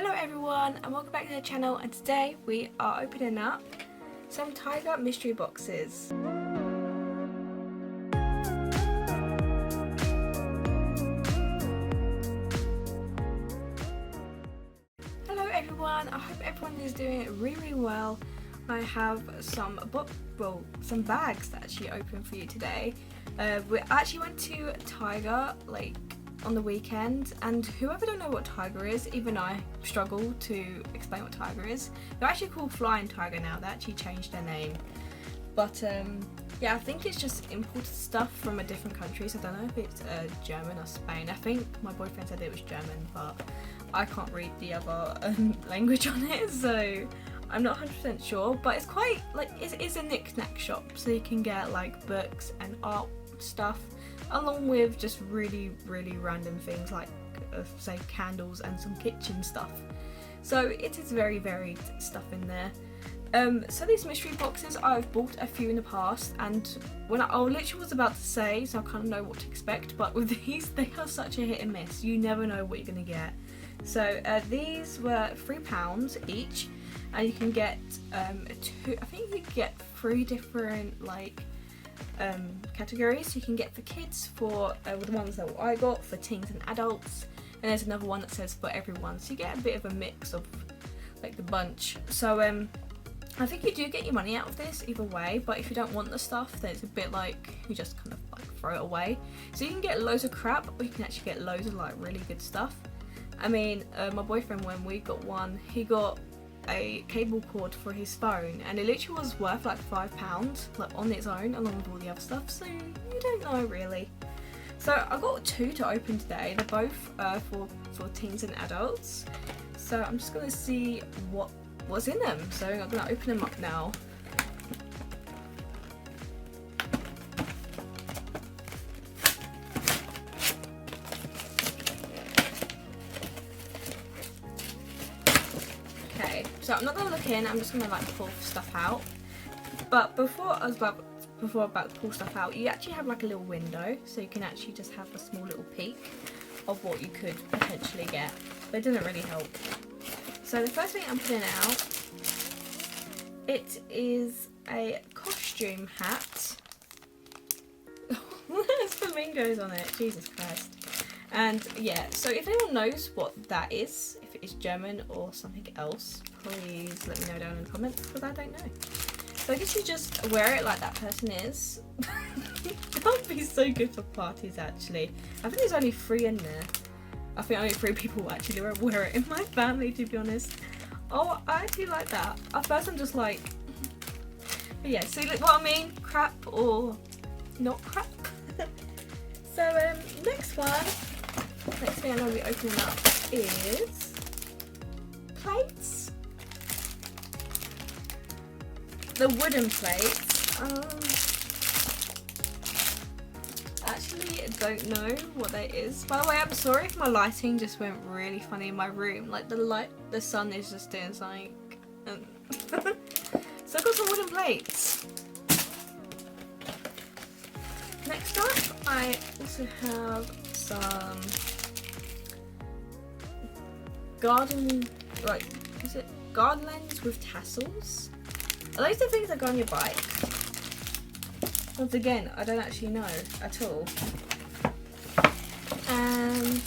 Hello everyone and welcome back to the channel, and today we are opening up some Tiger mystery boxes. Hello everyone, I hope everyone is doing really well. I have some bags that actually open for you today. We actually went to Tiger on the weekend, and whoever don't know what Tiger is, even I struggle to explain what Tiger is. They're actually called Flying Tiger now, they actually changed their name. But yeah, I think it's just imported stuff from a different country, so I don't know if it's German or Spain. I think my boyfriend said it was German, but I can't read the other language on it, so I'm not 100% sure. But it's quite, it's a knick-knack shop, so you can get books and art stuff, along with just really random things like say candles and some kitchen stuff. So it is very varied stuff in there. So these mystery boxes, I've bought a few in the past, and when I literally was about to say, so I kind of know what to expect, but with these they are such a hit and miss. You never know what you're gonna get. So these were £3 each, and you can get I think you get 3 different categories. You can get for kids, for the ones that I got, for teens and adults, and there's another one that says for everyone, so you get a bit of a mix of the bunch. So I think you do get your money out of this either way, but if you don't want the stuff, then it's a bit you just kind of throw it away. So you can get loads of crap, or you can actually get loads of really good stuff. I mean, my boyfriend, when we got one, he got a cable cord for his phone, and it literally was worth £5 on its own, along with all the other stuff, so you don't know really. So I got 2 to open today. They're both for teens and adults, so I'm just gonna see what's in them. So I'm gonna open them up now. So I'm not gonna look in, I'm just gonna pull stuff out. But before I was about to pull stuff out, you actually have a little window, so you can actually just have a small little peek of what you could potentially get. But it doesn't really help. So the first thing I'm putting out, it is a costume hat. There's flamingos on it, Jesus Christ. And yeah, so if anyone knows what that is, if it is German or something else, please let me know down in the comments, because I don't know. So I guess you just wear it like that person is. That would be so good for parties actually. I think there's only 3 in there. I think only 3 people actually wear it in my family, to be honest. Oh, I actually like that. At first I'm just but yeah, see what I mean? Crap or not crap. So next thing I'm going to be opening up is plates. The wooden plates. Actually, don't know what that is. By the way, I'm sorry if my lighting just went really funny in my room. The sun is just doing something. So I've got some wooden plates. Next up, I also have some garden lens with tassels. Are those the things that go on your bike? Once again, I don't actually know at all. And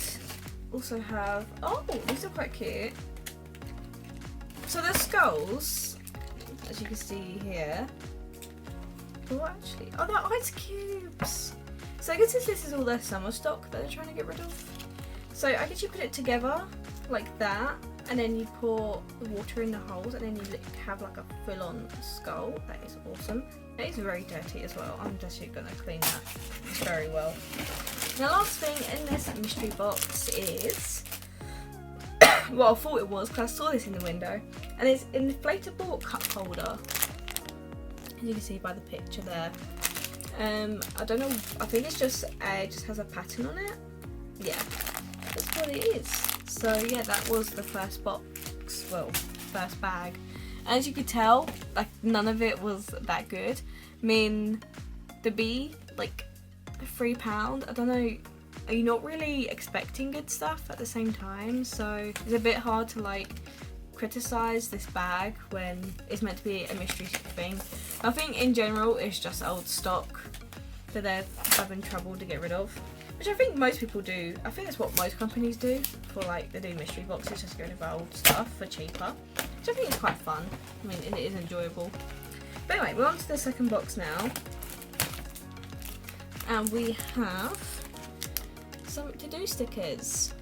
also have, oh, these are quite cute. So they're skulls, as you can see here. Oh, actually, oh, they're ice cubes. So I guess this is all their summer stock that they're trying to get rid of. So I guess you put it together like that, and then you pour the water in the holes, and then you have a full-on skull. That is awesome. It is very dirty as well. I'm just going to clean that very well. The last thing in this mystery box is, well, I thought it was because I saw this in the window, and it's an inflatable cup holder. As you can see by the picture there. I don't know, I think it's just has a pattern on it. Yeah, that's what it is. So yeah, that was the first box, first bag. And as you could tell, none of it was that good. I mean, the bee, £3, I don't know you're not really expecting good stuff at the same time, so it's a bit hard to like criticize this bag when it's meant to be a mystery thing. I think in general it's just old stock that they're having trouble to get rid of, which I think most people do. I think that's what most companies do for like they do mystery boxes, just get rid of old stuff for cheaper, which I think is quite fun. I mean, it is enjoyable. But anyway, we're on to the second box now, and we have some to-do stickers.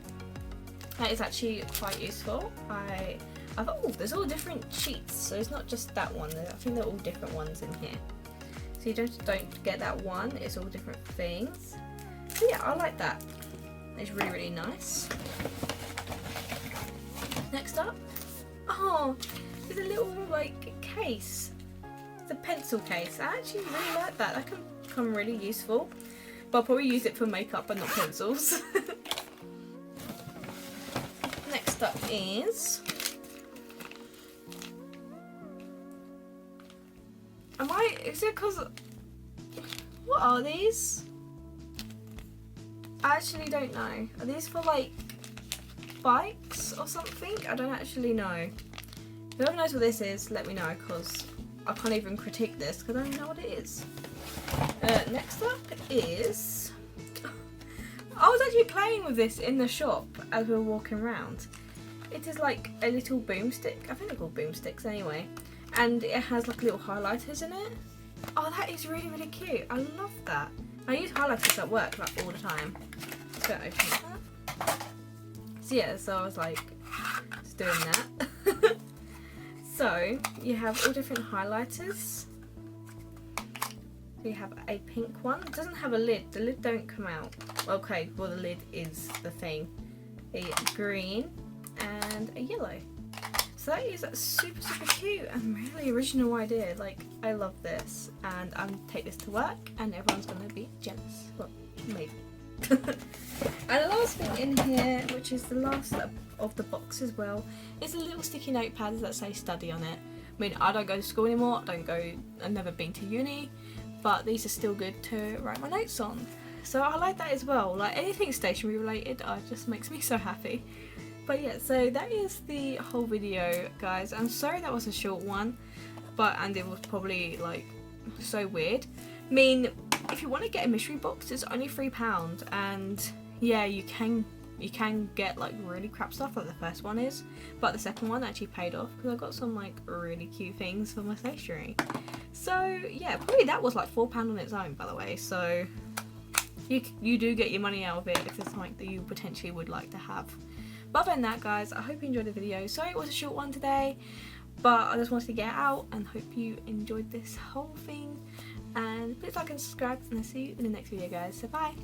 That is actually quite useful. I thought, oh, there's all different sheets, so it's not just that one. I think they're all different ones in here. So you don't get that one, it's all different things. So yeah, I like that. It's really, really nice. Next up, oh, there's a little like case. It's a pencil case. I actually really like that. That can become really useful. But I'll probably use it for makeup and not pencils. Next up is... Is it because... What are these? I actually don't know. Are these for like bikes or something? I don't actually know. Whoever knows what this is, let me know, because I can't even critique this because I don't know what it is. Next up is... I was actually playing with this in the shop as we were walking around. It is like a little boomstick. I think they're called boomsticks anyway. And it has like little highlighters in it. Oh, that is really, really cute. I love that. I use highlighters at work like all the time. Just gonna open that. So yeah, so I was like just doing that. So you have all different highlighters. So you have a pink one. It doesn't have a lid. The lid don't come out. Okay, well the lid is the thing. A green and a yellow. So that is super, super cute and really original idea. Like, I love this, and I'm gonna take this to work and everyone's gonna be jealous. Well, maybe. And the last thing in here, which is the last of the box as well, is a little sticky notepad that say study on it. I mean, I don't go to school anymore, I've never been to uni, but these are still good to write my notes on. So I like that as well. Like, anything stationery related, just makes me so happy. But yeah, so that is the whole video, guys. I'm sorry that was a short one, and it was probably like so weird. I mean, if you want to get a mystery box, it's only £3, and yeah, you can get like really crap stuff like the first one is, but the second one actually paid off because I got some like really cute things for my stationery. So yeah, probably that was like £4 on its own, by the way. So you do get your money out of it if it's something that you potentially would like to have. But other than that, guys, I hope you enjoyed the video. Sorry it was a short one today, but I just wanted to get it out and hope you enjoyed this whole thing. And please like and subscribe, and I'll see you in the next video, guys. So bye!